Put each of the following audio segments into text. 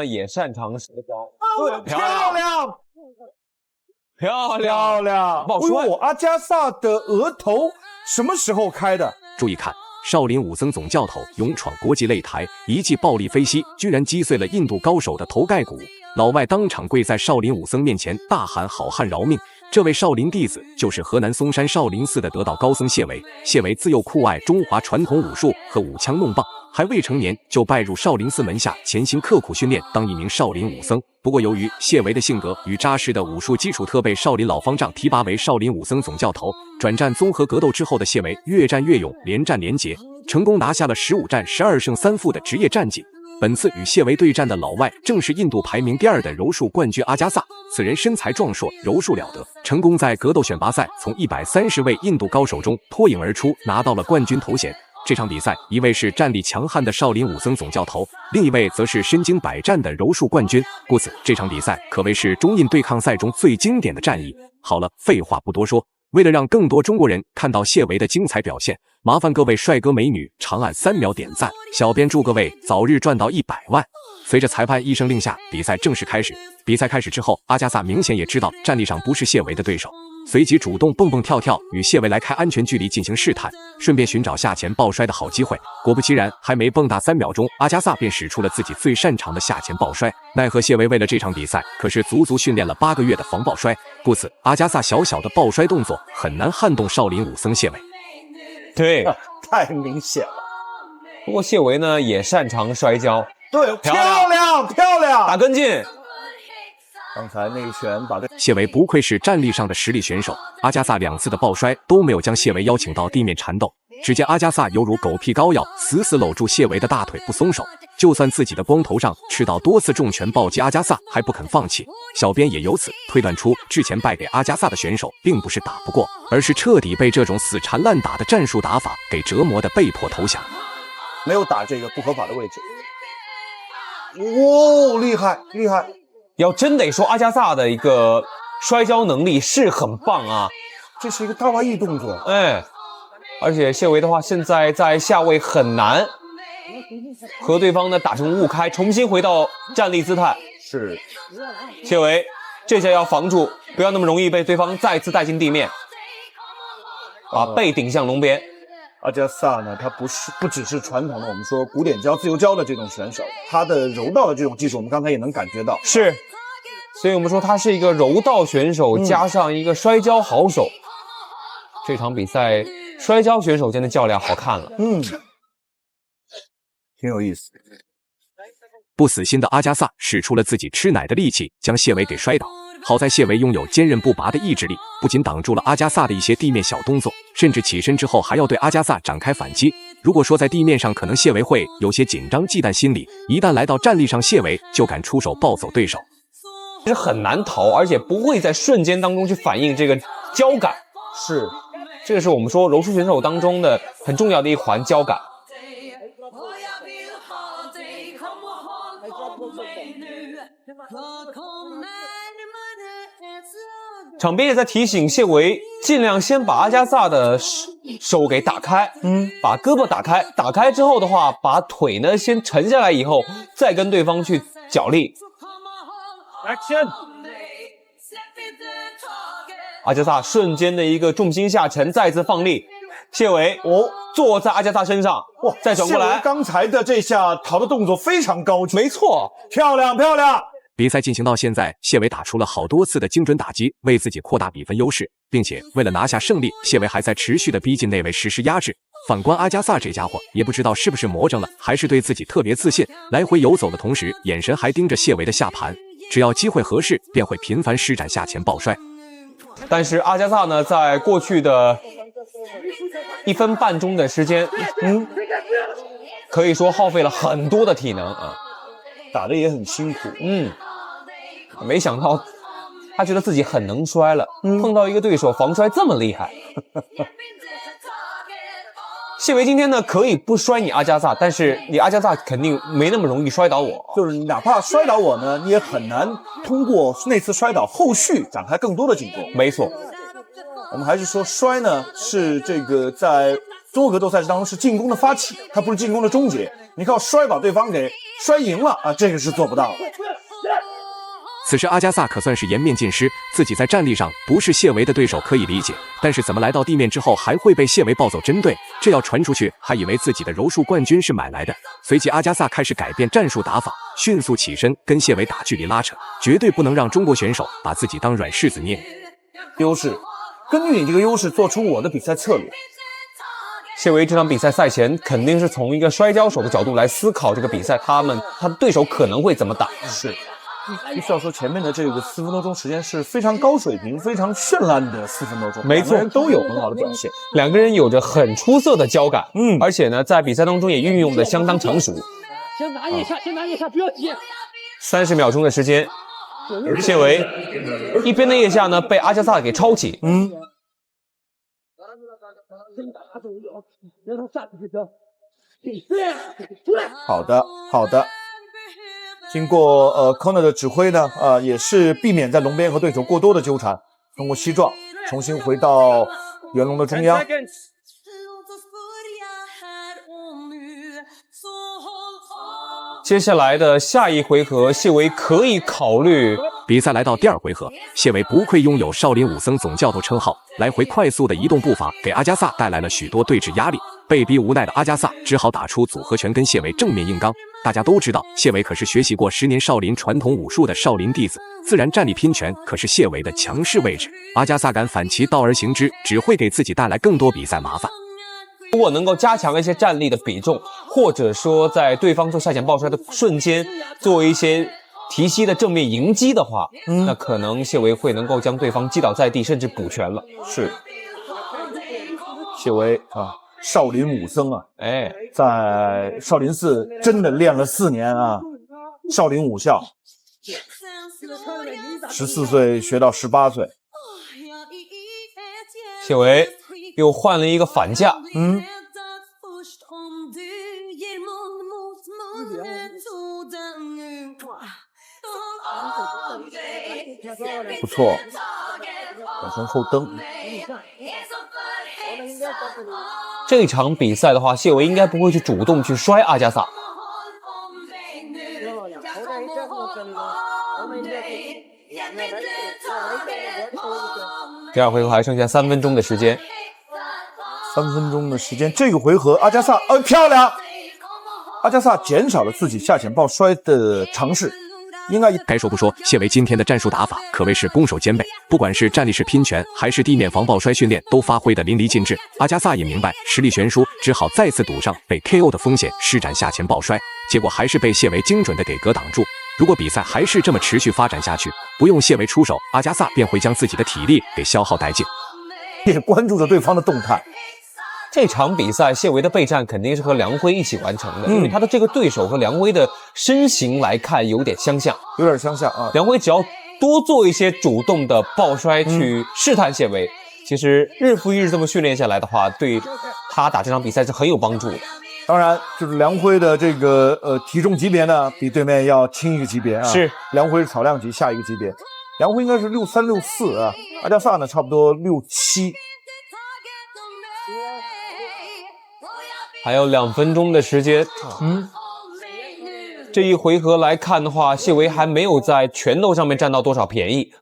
也擅长社交。对，漂亮，漂亮！哎呦，阿加萨的额头什么时候开的？注意看，少林武僧总教头勇闯国际擂台，一记暴力飞膝，居然击碎了印度高手的头盖骨。老外当场跪在少林武僧面前，大喊：“好汉饶命！”这位少林弟子就是河南嵩山少林寺的得道高僧谢维。谢维自幼酷爱中华传统武术和舞枪弄棒，还未成年就拜入少林寺门下，潜心刻苦训练，当一名少林武僧。不过，由于谢维的性格与扎实的武术基础，特被少林老方丈提拔为少林武僧总教头。转战综合格斗之后的谢维越战越勇，连战连捷，成功拿下了15战12胜3负的职业战绩。本次与谢维对战的老外正是印度排名第2的柔术冠军阿加萨。此人身材壮硕，柔术了得，成功在格斗选拔赛从130位印度高手中脱颖而出，拿到了冠军头衔。这场比赛，一位是战力强悍的少林武僧总教头，另一位则是身经百战的柔术冠军，故此这场比赛可谓是中印对抗赛中最经典的战役。好了，废话不多说，为了让更多中国人看到谢维的精彩表现，麻烦各位帅哥美女长按3秒点赞，小编祝各位早日赚到100万。随着裁判一声令下，比赛正式开始。比赛开始之后，阿加萨明显也知道战力上不是谢维的对手，随即主动蹦蹦跳跳与谢维来开安全距离进行试探，顺便寻找下前抱摔的好机会。果不其然，还没蹦跶3秒钟，阿加萨便使出了自己最擅长的下前抱摔。奈何谢维为了这场比赛可是足足训练了8个月的防抱摔，故此阿加萨小小的抱摔动作很难撼动少林武僧谢维。对，太明显了。不过谢维呢也擅长摔跤。对，漂亮，打跟进。刚才那一拳把对谢维不愧是战力上的实力选手，阿加萨2次的抱摔都没有将谢维邀请到地面缠斗。只见阿加萨犹如狗屁膏药，死死搂住谢维的大腿不松手，就算自己的光头上吃到多次重拳暴击阿加萨还不肯放弃。小编也由此推断出，之前败给阿加萨的选手并不是打不过，而是彻底被这种死缠烂打的战术打法给折磨的被迫投降。没有打这个不合法的位置。哦，厉害！要真得说阿加萨的一个摔跤能力是很棒啊，这是一个大外翼动作。哎，而且谢维的话，现在在下位很难和对方呢打成误开，重新回到站立姿态。是，谢维这下要防住，不要那么容易被对方再次带进地面，把背顶向龙边。阿加萨呢，他不只是传统的我们说古典跤、自由跤的这种选手，他的柔道的这种技术，我们刚才也能感觉到。是，所以我们说他是一个柔道选手，加上一个摔跤好手。这场比赛摔跤选手间的较量好看了。挺有意思。不死心的阿加萨使出了自己吃奶的力气，将谢维给摔倒。好在谢维拥有坚韧不拔的意志力，不仅挡住了阿加萨的一些地面小动作，甚至起身之后还要对阿加萨展开反击。如果说在地面上可能谢维会有些紧张忌惮心理，一旦来到站立上，谢维就敢出手抱走对手。其实很难逃，而且不会在瞬间当中去反映这个交感。是，这个是我们说柔术选手当中的很重要的一环，交感。场边也在提醒谢维尽量先把阿加萨的手给打开，把胳膊打开，打开之后的话，把腿呢先沉下来以后，再跟对方去角力。Action！ 阿加萨瞬间的一个重心下沉，再次放力，谢维坐在阿加萨身上，哇，再转过来。刚才的这下逃的动作非常高级，没错，漂亮。比赛进行到现在，谢维打出了好多次的精准打击，为自己扩大比分优势，并且为了拿下胜利，谢维还在持续的逼近内围实施压制。反观阿加萨这家伙，也不知道是不是魔怔了，还是对自己特别自信，来回游走的同时，眼神还盯着谢维的下盘，只要机会合适，便会频繁施展下前抱摔。但是阿加萨呢，在过去的1分半钟的时间，可以说耗费了很多的体能啊，打得也很辛苦。没想到他觉得自己很能摔了，碰到一个对手防摔这么厉害。谢维今天呢可以不摔你阿加萨，但是你阿加萨肯定没那么容易摔倒我。就是哪怕摔倒我呢，你也很难通过那次摔倒后续展开更多的进攻。没错，我们还是说摔呢是这个在综合格斗赛事当中是进攻的发起，它不是进攻的终结。你靠摔把对方给摔赢了啊，这个是做不到的。此时阿加萨可算是颜面尽失，自己在战力上不是谢维的对手可以理解，但是怎么来到地面之后还会被谢维暴走针对，这要传出去还以为自己的柔术冠军是买来的。随即阿加萨开始改变战术打法，迅速起身跟谢维打距离拉扯，绝对不能让中国选手把自己当软柿子捏。优势，根据你这个优势做出我的比赛策略。谢维这场比赛赛前肯定是从一个摔跤手的角度来思考这个比赛，他的对手可能会怎么打。是，必须要说前面的这个4分多钟时间是非常高水平、非常绚烂的4分多钟，没错，两个人都有很好的表现，两个人有着很出色的交感，而且呢，在比赛当中也运用的相当成熟。先拿腋下，先拿腋下，不要急。30秒钟的时间，谢维一边的腋下呢被阿加萨给抄起，好的，好的。经过Conor 的指挥呢，也是避免在龙边和对手过多的纠缠，通过膝撞重新回到圆龙的中央。接下来的下一回合，谢维可以考虑。比赛来到第2回合，谢维不愧拥有少林武僧总教头称号，来回快速的移动步伐给阿加萨带来了许多对峙压力。被逼无奈的阿加萨只好打出组合拳跟谢维正面硬刚。大家都知道，谢维可是学习过10年少林传统武术的少林弟子，自然站立拼拳可是谢维的强势位置。阿加萨敢反其道而行之，只会给自己带来更多比赛麻烦。如果能够加强一些站立的比重，或者说在对方做下潜抱摔的瞬间做一些提膝的正面迎击的话，那可能谢维会能够将对方击倒在地，甚至补拳了。是，谢维啊，少林武僧啊，在少林寺真的练了4年啊，少林武校，14岁学到18岁。谢维又换了一个反架，不错，转身后蹬。这场比赛的话，谢维应该不会去主动去摔阿加萨。第2回合还剩下3分钟的时间，3分钟的时间，这个回合阿加萨，漂亮！阿加萨减少了自己下潜抱摔的尝试。该说不说，谢维今天的战术打法可谓是攻守兼备，不管是站立式拼拳还是地面防抱摔训练，都发挥得淋漓尽致。阿加萨也明白实力悬殊，只好再次赌上被 KO 的风险，施展下潜抱摔，结果还是被谢维精准的给格挡住。如果比赛还是这么持续发展下去，不用谢维出手，阿加萨便会将自己的体力给消耗殆尽。也关注着对方的动态。这场比赛，谢维的备战肯定是和梁辉一起完成的，因为他的这个对手和梁辉的身形来看有点相像，啊。梁辉只要多做一些主动的抱摔去试探谢维，其实日复一日这么训练下来的话，对他打这场比赛是很有帮助的。当然，就是梁辉的这个体重级别呢，比对面要轻一个级别啊。是，梁辉是草量级下一个级别，梁辉应该是63、64啊，阿加萨呢差不多67。还有2分钟的时间，这一回合来看的话，谢维还没有在拳头上面占到多少便宜。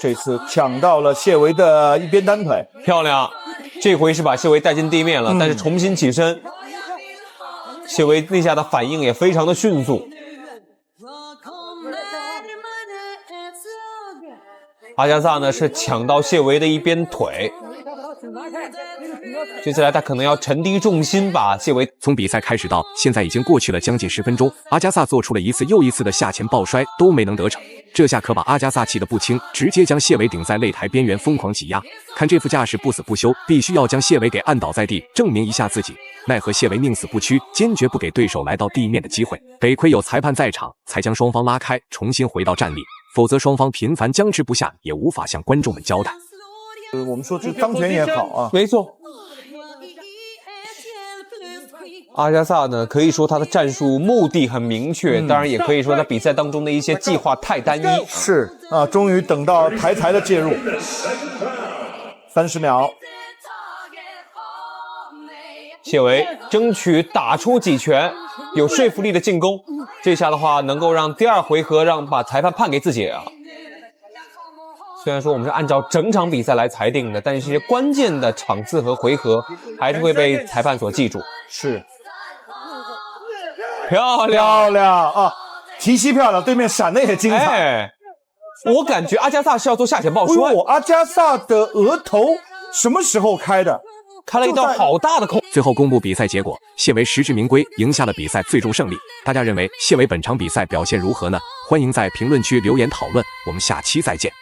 这次抢到了谢维的一边单腿，漂亮！这回是把谢维带进地面了，但是重新起身，谢维那下的反应也非常的迅速。阿加萨呢是抢到谢维的一边腿，接下来他可能要沉低重心把谢维。从比赛开始到现在已经过去了将近10分钟，阿加萨做出了一次又一次的下潜抱摔都没能得逞，这下可把阿加萨气得不轻，直接将谢维顶在擂台边缘疯狂挤压。看这副架势不死不休，必须要将谢维给按倒在地，证明一下自己。奈何谢维宁死不屈，坚决不给对手来到地面的机会。得亏有裁判在场，才将双方拉开，重新回到站立，否则双方频繁僵持不下，也无法向观众们交代。我们说这当权也好啊，没错。阿加萨呢，可以说他的战术目的很明确，当然也可以说他比赛当中的一些计划太单一。是啊，终于等到台裁的介入，30秒。谢维争取打出几拳，有说服力的进攻，这下的话能够让第2回合把裁判判给自己啊。虽然说我们是按照整场比赛来裁定的，但是一些关键的场次和回合还是会被裁判所记住。是，漂亮漂亮啊！提膝漂亮，对面闪的也精彩。哎，我感觉阿加萨是要做下潜抱摔。阿加萨的额头什么时候开的？开了一道好大的空。最后公布比赛结果，谢维实至名归，赢下了比赛最终胜利。大家认为谢维本场比赛表现如何呢？欢迎在评论区留言讨论，我们下期再见。